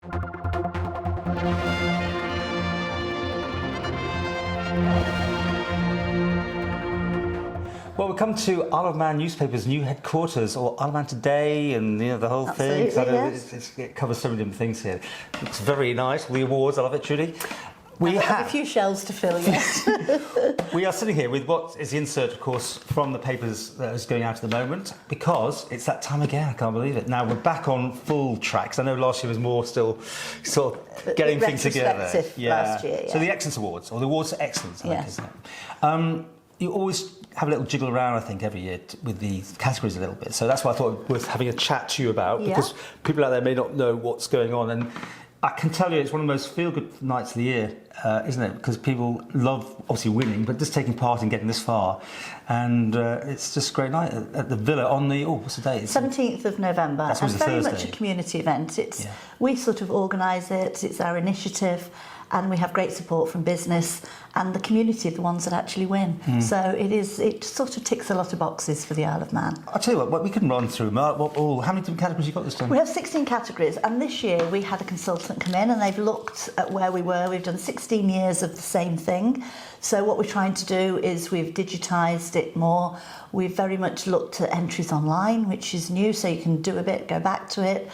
Well, we come to Isle of Man newspaper's new headquarters, or Isle of Man Today, and the whole Absolutely, thing. I know yes. it covers so many different things here. It's very nice. All the awards, I love it, Trudi. We have a few shelves to fill, yes. We are sitting here with what is the insert, of course, from the papers that is going out at the moment, because it's that time again. I can't believe it. Now we're back on full tracks. I know last year was more still sort of getting things together. Last year, yeah. So the Excellence Awards, or the Awards for Excellence, I think, isn't it? You always have a little jiggle around, I think, every year with the categories a little bit. So that's why I thought it was worth having a chat to you about, because people out there may not know what's going on. And I can tell you it's one of the most feel-good nights of the year, isn't it? Because people love, obviously, winning, but just taking part in getting this far. And it's just a great night at the Villa on the, what's the date? 17th of November. That's and very Thursday. much a community event. We sort of organise it, it's our initiative, and we have great support from business, and the community are the ones that actually win. So it sort of ticks a lot of boxes for the Isle of Man. I'll tell you what we can run through. How many different categories you got this time? We have 16 categories, and this year we had a consultant come in and they've looked at where we were. We've done 16 years of the same thing. So what we're trying to do is we've digitised it more. We've very much looked at entries online, which is new, so you can do a bit, go back to it.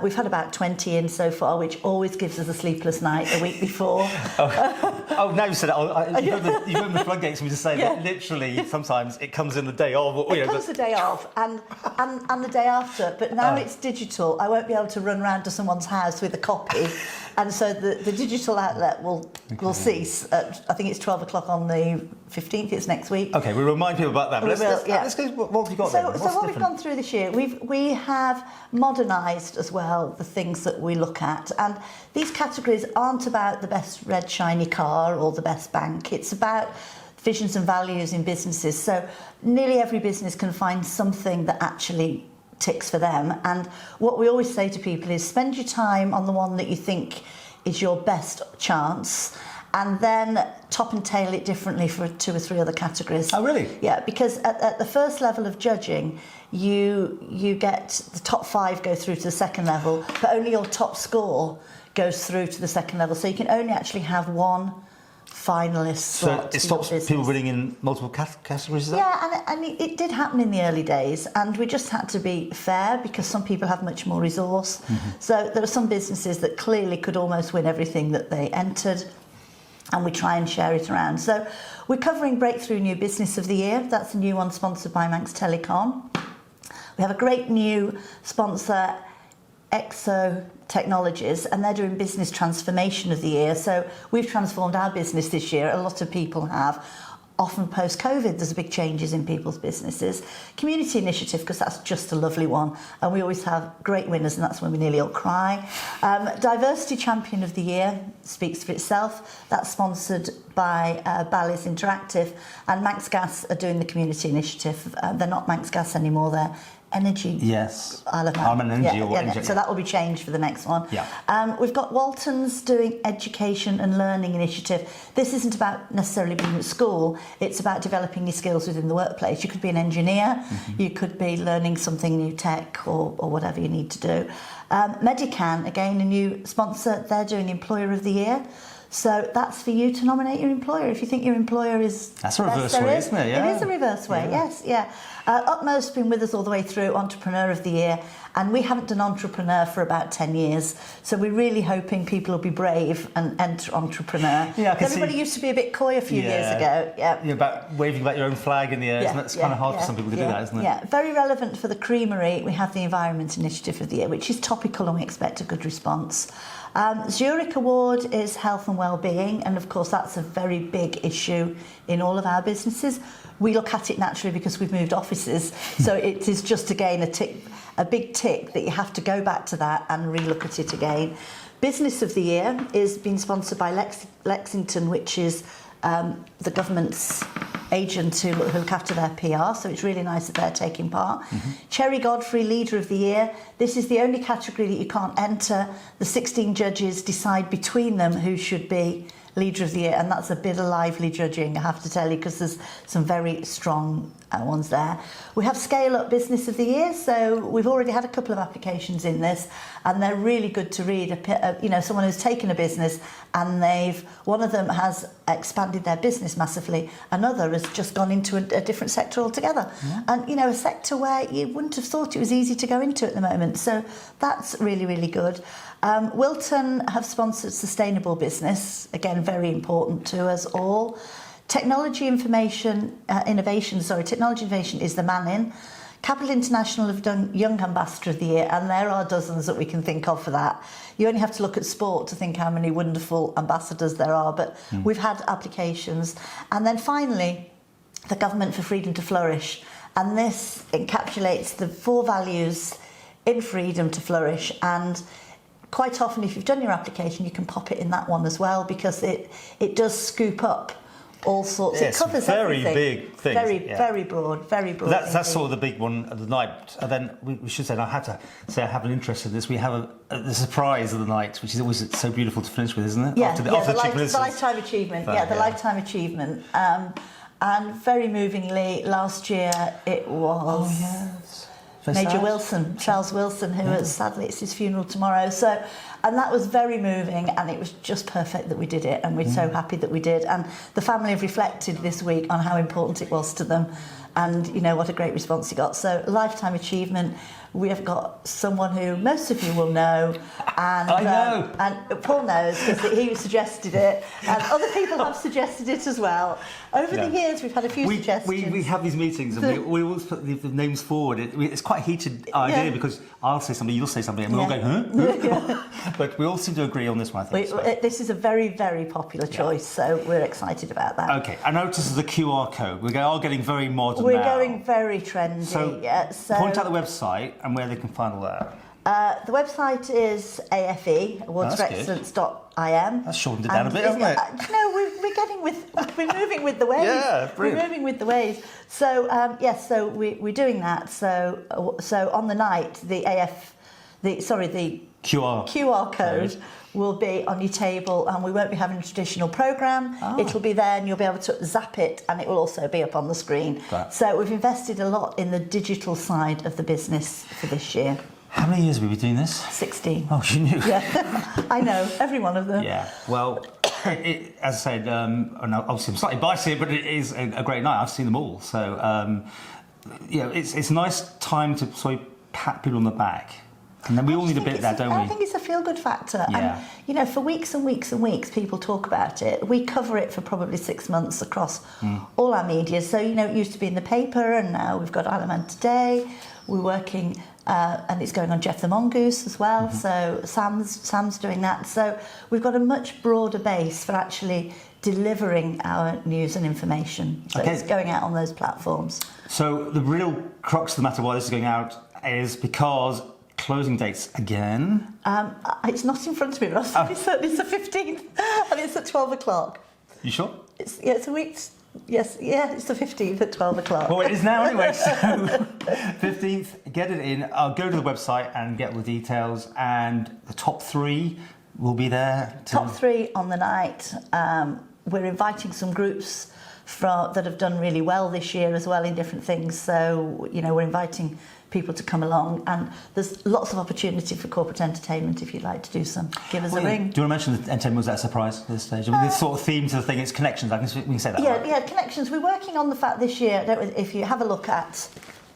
We've had about 20 in so far, which always gives us a sleepless night the week before. Now you said it. You opened the floodgates for me to say that literally sometimes it comes in the day of. It comes the day of and the day after, but now it's digital. I won't be able to run round to someone's house with a copy, and so the digital outlet will cease at, I think it's 12 o'clock on the 15th, it's next week. Okay, we'll remind people about that. But let's go, what have you got so, then? So what we've gone through this year, we have modernised as well the things that we look at, and these categories aren't about the best red shiny car or the best bank. It's about visions and values in businesses. So nearly every business can find something that actually ticks for them, and what we always say to people is spend your time on the one that you think is your best chance, and then top and tail it differently for 2 or 3 other categories. Oh, really? Yeah, because at the first level of judging, you get the top 5 go through to the second level, but only your top score goes through to the second level. So you can only actually have one finalist slot. So it stops people winning in multiple categories, is that? Yeah, and it did happen in the early days, and we just had to be fair because some people have much more resource. So there are some businesses that clearly could almost win everything that they entered, and we try and share it around. So we're covering Breakthrough New Business of the Year. That's a new one sponsored by Manx Telecom. We have a great new sponsor, Exo Technologies, and they're doing Business Transformation of the Year. So we've transformed our business this year. A lot of people have. Often post-COVID, there's big changes in people's businesses. Community Initiative, because that's just a lovely one. And we always have great winners, and that's when we nearly all cry. Diversity Champion of the Year speaks for itself. That's sponsored by Bally's Interactive. And Manx Gas are doing the Community Initiative. They're not Manx Gas anymore, they're Energy. Yes. Isle of Man. I'm an energy or energy. So that will be changed for the next one. Yeah. We've got Walton's doing Education and Learning Initiative. This isn't about necessarily being at school, it's about developing your skills within the workplace. You could be an engineer, you could be learning something new tech or whatever you need to do. Medican, again, a new sponsor, they're doing Employer of the Year. So that's for you to nominate your employer. If you think your employer is... That's a reverse way, isn't it? Yeah. It is a reverse way, yes, yeah. Utmost been with us all the way through, Entrepreneur of the Year, and we haven't done Entrepreneur for about 10 years. So we're really hoping people will be brave and enter Entrepreneur. Yeah, everybody used to be a bit coy a few years ago. Yeah. You're about waving about your own flag in the air, isn't it? It's kind of hard for some people to do that, isn't it? Yeah, very relevant for the creamery. We have the Environment Initiative of the Year, which is topical and we expect a good response. Zurich Award is health and well-being, and of course that's a very big issue in all of our businesses. We look at it naturally because we've moved offices, so it is just again a big tick that you have to go back to that and relook at it again. Business of the Year is being sponsored by Lexington, which is the government's agent who look after their PR, so it's really nice that they're taking part. Cherry Godfrey, Leader of the Year. This is the only category that you can't enter. The 16 judges decide between them who should be Leader of the Year, and that's a bit of lively judging, I have to tell you, because there's some very strong ones there. We have Scale Up Business of the Year, so we've already had a couple of applications in this, and they're really good to read. You know, someone who's taken a business and one of them has expanded their business massively, another has just gone into a different sector altogether. Yeah. And, you know, a sector where you wouldn't have thought it was easy to go into at the moment. So that's really, really good. Wilton have sponsored Sustainable Business, again, very important to us all. Technology innovation is the man in. Capital International have done Young Ambassador of the Year, and there are dozens that we can think of for that. You only have to look at sport to think how many wonderful ambassadors there are, but we've had applications. And then finally, the Government for Freedom to Flourish. And this encapsulates the 4 values in freedom to flourish. And quite often, if you've done your application, you can pop it in that one as well, because it does scoop up all sorts. Yes, it covers very everything. Big things. Very broad, very broad. That's sort of the big one of the night. And then we should say, and I had to say I have an interest in this. We have the surprise of the night, which is always so beautiful to finish with, isn't it? Yeah, the lifetime achievement. The lifetime achievement. And very movingly, last year it was. Oh, yes. Major Wilson, Charles Wilson, who sadly it's his funeral tomorrow. So, and that was very moving, and it was just perfect that we did it, and we're so happy that we did. And the family have reflected this week on how important it was to them, and you know what a great response he got. So, lifetime achievement. We have got someone who most of you will know, and I know, and Paul knows because he suggested it, and other people have suggested it as well. Over the years, we've had a few suggestions. We have these meetings, and we always put the names forward. It's quite a heated idea because I'll say something, you'll say something, and we're all going, huh? But we all seem to agree on this one, I think. This is a very, very popular choice, so we're excited about that. Okay, I noticed the QR code. We are getting very modern We're now. going very trendy. So point out the website and where they can find all that. The website is AFE, awardsforexcellence.im. That's shortened it down a bit, hasn't it? No, we're moving with the waves. Yeah, brilliant. We're moving with the waves. So yes, so we're doing that. So on the night, the QR code will be on your table, and we won't be having a traditional programme. It'll be there, and you'll be able to zap it, and it will also be up on the screen. Right. So we've invested a lot in the digital side of the business for this year. How many years have we been doing this? 16. Oh, you knew? Yeah, I know, every one of them. Yeah, well, as I said, and obviously I'm slightly biased here, but it is a great night. I've seen them all. So, it's a nice time to sort of pat people on the back. And then we all need a bit of that, don't we? I think it's a feel-good factor. Yeah. And, you know, for weeks and weeks and weeks, people talk about it. We cover it for probably 6 months across all our media. So, you know, it used to be in the paper, and now we've got Untitled. We're working, and it's going on Jeff the Mongoose as well. So Sam's doing that. So we've got a much broader base for actually delivering our news and information. So it's going out on those platforms. So the real crux of the matter why this is going out is because closing dates again. It's not in front of me, but it's the 15th, and it's at 12 o'clock. You sure? It's a week. Yes, it's the 15th at 12 o'clock. Well, it is now anyway, so 15th, get it in. I'll go to the website and get all the details, and the top 3 will be there. Top 3 on the night. We're inviting some groups that have done really well this year as well in different things, so, you know, we're inviting people to come along, and there's lots of opportunity for corporate entertainment if you'd like to do some. Give us a ring. Do you want to mention the entertainment was that a surprise at this stage? I mean, this sort of theme to the thing, it's connections. We can say that. Yeah, right? Yeah, connections. We're working on the fact this year, if you have a look at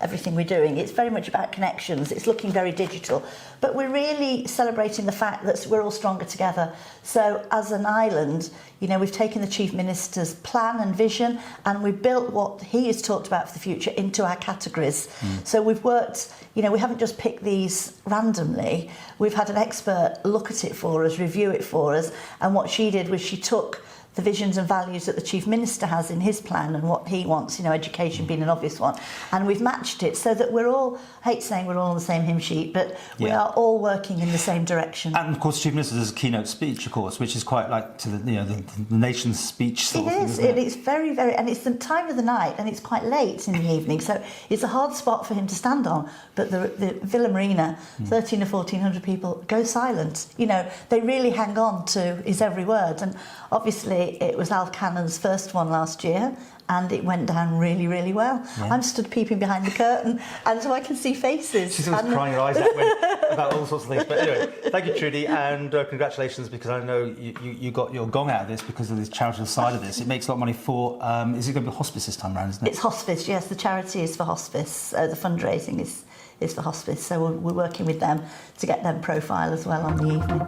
everything we're doing, it's very much about connections. It's looking very digital, but we're really celebrating the fact that we're all stronger together. So as an island, you know, we've taken the Chief Minister's plan and vision, and we've built what he has talked about for the future into our categories. So we've worked, you know, we haven't just picked these randomly. We've had an expert look at it for us, review it for us, and what she did was she took the visions and values that the Chief Minister has in his plan and what he wants, education being an obvious one. And we've matched it so that we're all, I hate saying we're all on the same hymn sheet, but we are all working in the same direction. And of course, Chief Minister does a keynote speech, of course, which is quite like to the nation's speech sort of thing, isn't it? It's very, very, and it's the time of the night and it's quite late in the evening, so it's a hard spot for him to stand on. But the Villa Marina, 13 or 1400 people go silent. They really hang on to his every word. And obviously it was Alf Cannon's first one last year, and it went down really, really well. Yeah. I'm stood peeping behind the curtain, and so I can see faces. She's always crying her eyes out about all sorts of things. But anyway, thank you, Trudi, and congratulations, because I know you got your gong out of this because of the charitable side of this. It makes a lot of money for, is it going to be hospice this time around, isn't it? It's hospice, yes. The charity is for hospice. The fundraising is for hospice. So we're working with them to get them profile as well on the evening.